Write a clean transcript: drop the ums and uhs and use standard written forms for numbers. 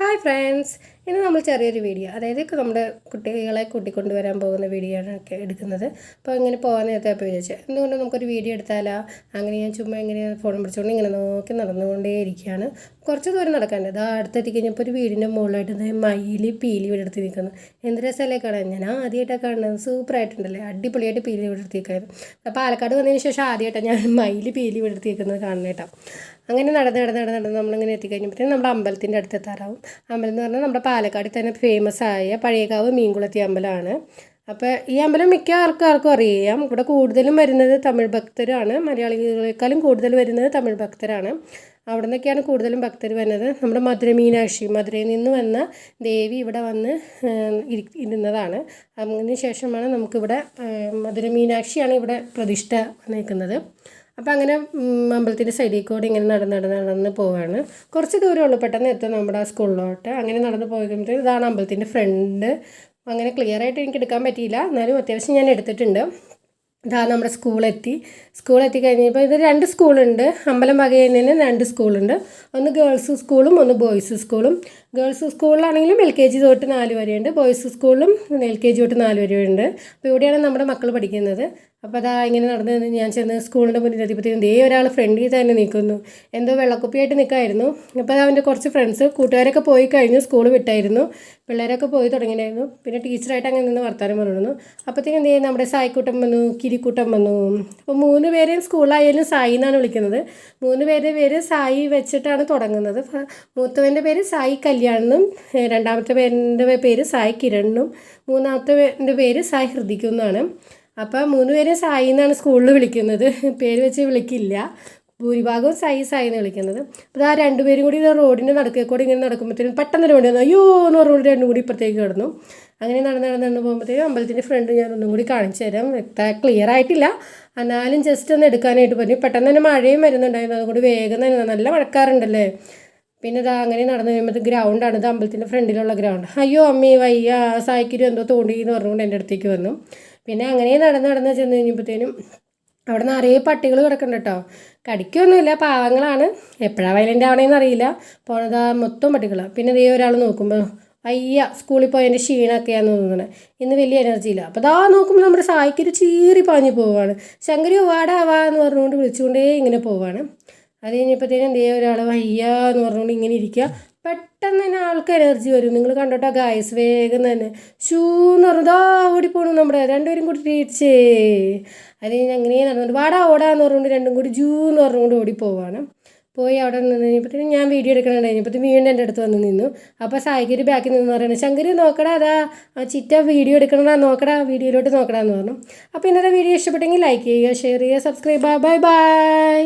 Hi friends, ഇന്ന് നമ്മൾ ചെറിയൊരു വീഡിയോ, അതായത് നമ്മുടെ കുട്ടികളെ കൂട്ടിക്കൊണ്ടുവരാൻ പോകുന്ന വീഡിയോ ആണ് എടുക്കുന്നത്. അപ്പോൾ ഇങ്ങനെ പോകാൻ നേരത്തെ അപ്പോൾ വിചാരിച്ചു എന്തുകൊണ്ട് നമുക്കൊരു വീഡിയോ എടുത്താലോ. അങ്ങനെ ഞാൻ ചുമ്മാ ഇങ്ങനെ ഫോൺ പിടിച്ചുകൊണ്ട് ഇങ്ങനെ നോക്കി നടന്നുകൊണ്ടേ ഇരിക്കുകയാണ്. കുറച്ച് ദൂരം നടക്കാണ്ട് അതാ അടുത്തെത്തി കഴിഞ്ഞപ്പോൾ ഒരു വീടിൻ്റെ മുകളിലായിട്ട് മയിൽ പീലി വിടർത്തി നിൽക്കുന്നു. എന്ത് രസമല്ലേ കാണാൻ. ഞാൻ ആദ്യമായിട്ടാണ് കാണുന്നത്. സൂപ്പറായിട്ടുണ്ടല്ലേ, അടിപൊളിയായിട്ട് പീലി വിടർത്തി നിൽക്കായിരുന്നു. അപ്പോൾ പാലക്കാട് വന്നതിന് ശേഷം ആദ്യമായിട്ടാണ് ഞാൻ മയിൽ പീലി വിടർത്തി നിൽക്കുന്നത് കാണുന്നത് കേട്ടോ. അങ്ങനെ നടന്ന് നമ്മളിങ്ങനെ എത്തിക്കഴിഞ്ഞപ്പോഴത്തേക്കും നമ്മുടെ അമ്പലത്തിൻ്റെ അടുത്ത് എത്താറാവും. അമ്പലം എന്ന് പറഞ്ഞാൽ നമ്മുടെ പാലക്കാടിൽ തന്നെ ഫേമസ് ആയ പഴയകാവ് മീൻകുളത്തി അമ്പലമാണ്. അപ്പോൾ ഈ അമ്പലം മിക്ക ആൾക്കാർക്കും അറിയാം. ഇവിടെ കൂടുതലും വരുന്നത് തമിഴ് ഭക്തരാണ്. മലയാളികളെക്കാളും കൂടുതൽ വരുന്നത് തമിഴ് ഭക്തരാണ്. അവിടെ നിന്നൊക്കെയാണ് കൂടുതലും ഭക്തർ വരുന്നത്. നമ്മുടെ മധുര മീനാക്ഷി, മധുരയിൽ നിന്ന് വന്ന ദേവി ഇവിടെ വന്ന് ഇരുന്നതാണ്. അതിന് ശേഷമാണ് നമുക്കിവിടെ മധുര മീനാക്ഷിയാണ് ഇവിടെ പ്രതിഷ്ഠ വന്നിരിക്കുന്നത്. അപ്പോൾ അങ്ങനെ അമ്പലത്തിൻ്റെ സൈഡിൽ കൂടെ ഇങ്ങനെ നടന്ന് പോവാണ്. കുറച്ച് ദൂരമുള്ളൂ, പെട്ടെന്ന് എത്തും നമ്മുടെ സ്കൂളിലോട്ട്. അങ്ങനെ നടന്ന് പോയിട്ട് ഇതാണ് അമ്പലത്തിൻ്റെ ഫ്രണ്ട്. അങ്ങനെ ക്ലിയർ ആയിട്ട് എനിക്ക് എടുക്കാൻ പറ്റിയില്ല, എന്നാലും അത്യാവശ്യം ഞാൻ എടുത്തിട്ടുണ്ട്. ഇതാ നമ്മുടെ സ്കൂളെത്തി കഴിഞ്ഞപ്പോൾ ഇത് 2 സ്കൂളുണ്ട്. അമ്പലം വകയിൽ തന്നെ 2 സ്കൂളുണ്ട്. ഒന്ന് ഗേൾസ് സ്കൂളും ഒന്ന് ബോയ്സ് സ്കൂളും. ഗേൾസ് സ്കൂളിലാണെങ്കിലും LKG തൊട്ട് 4 വരെയുണ്ട്. ബോയ്സ് സ്കൂളിലും LKG തൊട്ട് 4 വരെയുണ്ട്. അപ്പോൾ ഇവിടെയാണ് നമ്മുടെ മക്കൾ പഠിക്കുന്നത്. അപ്പോൾ അതാ ഇങ്ങനെ നടന്ന് ഞാൻ ചെന്ന് സ്കൂളിൻ്റെ മുന്നിൽ എത്തിയപ്പോഴത്തേക്കും ഒരാൾ ഫ്രണ്ടിൽ തന്നെ നിൽക്കുന്നു. എന്തോ വെള്ളക്കുപ്പിയായിട്ട് നിൽക്കുമായിരുന്നു. അപ്പോൾ അവൻ്റെ കുറച്ച് ഫ്രണ്ട്സ് കൂട്ടുകാരൊക്കെ പോയി കഴിഞ്ഞു, സ്കൂൾ വിട്ടായിരുന്നു. പിള്ളേരൊക്കെ പോയി തുടങ്ങിയിട്ടുണ്ടായിരുന്നു. പിന്നെ ടീച്ചറായിട്ട് അങ്ങനെ നിന്ന് വർത്താനം പറഞ്ഞു. അപ്പോഴത്തേക്കും നമ്മുടെ സായിക്കൂട്ടം വന്നു, കിരിക്കൂട്ടം വന്നു. അപ്പോൾ 3 പേരെയും സ്കൂളിലായാലും സായി എന്നാണ് വിളിക്കുന്നത്. 3 പേരുടെ പേര് സായി വെച്ചിട്ടാണ് തുടങ്ങുന്നത്. മൂത്തവൻ്റെ പേര് സായി കല്യാണെന്നും, രണ്ടാമത്തെ പേര് സായി കിരണെന്നും, മൂന്നാമത്തെ പേര് സായി ഹൃദിക്കും എന്നാണ്. അപ്പോൾ 3 പേരും സായി എന്നാണ് സ്കൂളിൽ വിളിക്കുന്നത്. പേര് വെച്ച് വിളിക്കില്ല. ഭൂരിഭാഗവും സായി എന്ന് വിളിക്കുന്നത്. അപ്പോൾ ആ 2 പേരും കൂടി റോഡിൻ്റെ നടുക്കേ കൂടി ഇങ്ങനെ നടക്കുമ്പോഴത്തേനും പെട്ടെന്ന് വേണ്ടി വന്നു. അയ്യോ എന്ന് പറഞ്ഞുകൊണ്ട് 2 കൂടി ഇപ്പുറത്തേക്ക് കിടന്നു. അങ്ങനെ നടന്ന് പോകുമ്പോഴത്തേക്കും അമ്പലത്തിൻ്റെ ഫ്രണ്ട് ഞാൻ ഒന്നും കൂടി കാണിച്ചു തരാം. ക്ലിയർ ആയിട്ടില്ല, എന്നാലും ജസ്റ്റ് ഒന്ന് എടുക്കാനായിട്ട് പറ്റും. പെട്ടെന്ന് തന്നെ മഴയും വരുന്നുണ്ടായിരുന്നു, അതുകൊണ്ട് വേഗം തന്നെ നല്ല മഴക്കാറുണ്ടല്ലേ. പിന്നെ ഇതാ അങ്ങനെ നടന്നു കഴിയുമ്പോൾ ഗ്രൗണ്ടാണ്. ഇത് അമ്പലത്തിൻ്റെ ഫ്രണ്ടിലുള്ള ഗ്രൗണ്ട്. അയ്യോ അമ്മേ വയ്യ, സായിക്കിരി എന്തോ തോണ്ടി എന്ന് പറഞ്ഞുകൊണ്ട് എൻ്റെ അടുത്തേക്ക് വന്നു. പിന്നെ അങ്ങനെ നടന്ന് ചെന്ന് കഴിഞ്ഞപ്പോഴത്തേനും അവിടെ നിറയെ പട്ടികൾ കിടക്കുന്നുണ്ട് കേട്ടോ. കടിക്കൊന്നുമില്ല, പാവങ്ങളാണ്. എപ്പോഴാണ് വയലൻ്റ് ആവണേന്ന് അറിയില്ല. പോണതാ മൊത്തം പട്ടികളാണ്. പിന്നെ ഒരാൾ നോക്കുമ്പോൾ അയ്യ സ്കൂളിൽ പോയതിൻ്റെ ക്ഷീണമൊക്കെയാണെന്ന് തോന്നുന്നത്. ഇന്ന് വലിയ എനർജിയില്ല. അപ്പോൾ അതാ നോക്കുമ്പോൾ നമ്മുടെ സായിക്കൊരു ചീറി പാഞ്ഞ് പോവുകയാണ്. ശങ്കരി വാടാ വാ എന്ന് പറഞ്ഞുകൊണ്ട് വിളിച്ചുകൊണ്ടേ ഇങ്ങനെ പോവാണ്. അത് കഴിഞ്ഞപ്പോഴത്തേനും ഒരാൾ വയ്യ എന്ന് പറഞ്ഞുകൊണ്ട് ഇങ്ങനെ ഇരിക്കുക. പെട്ടെന്ന് തന്നെ ആൾക്ക് എനർജി വരും. നിങ്ങൾ കണ്ടോട്ടോ ഗായ്സ്, വേഗം തന്നെ ഷൂ എന്ന് പറഞ്ഞതാ ഓടിപ്പോണു. നമ്മുടെ 2 പേരും കൂടി ടീച്ചേ. അത് കഴിഞ്ഞ് അങ്ങനെ നടന്നുകൊണ്ട് വാടാ ഓടാന്ന് പറഞ്ഞുകൊണ്ട് 2 കൂടി ജൂ എന്ന് പറഞ്ഞുകൊണ്ട് ഓടിപ്പോവാണ്. പോയി അവിടെ നിന്ന് കഴിഞ്ഞപ്പോഴത്തേനും ഞാൻ വീഡിയോ എടുക്കണുണ്ട്. കഴിഞ്ഞപ്പോഴത്തേക്കും വീണ്ടും എൻ്റെ അടുത്ത് വന്ന് നിന്നു. അപ്പോൾ സായിക്കൊരു ബാക്കിൽ നിന്ന് പറയുന്നത് ശങ്കരി നോക്കടാ, അതാ ആ ചിറ്റ വീഡിയോ എടുക്കണടാ, നോക്കടാ വീഡിയോയിലോട്ട് നോക്കടാന്ന് പറഞ്ഞു. അപ്പോൾ ഇന്നത്തെ വീഡിയോ ഇഷ്ടപ്പെട്ടെങ്കിൽ ലൈക്ക് ചെയ്യുക, ഷെയർ ചെയ്യുക, സബ്സ്ക്രൈബ്. Bye bye.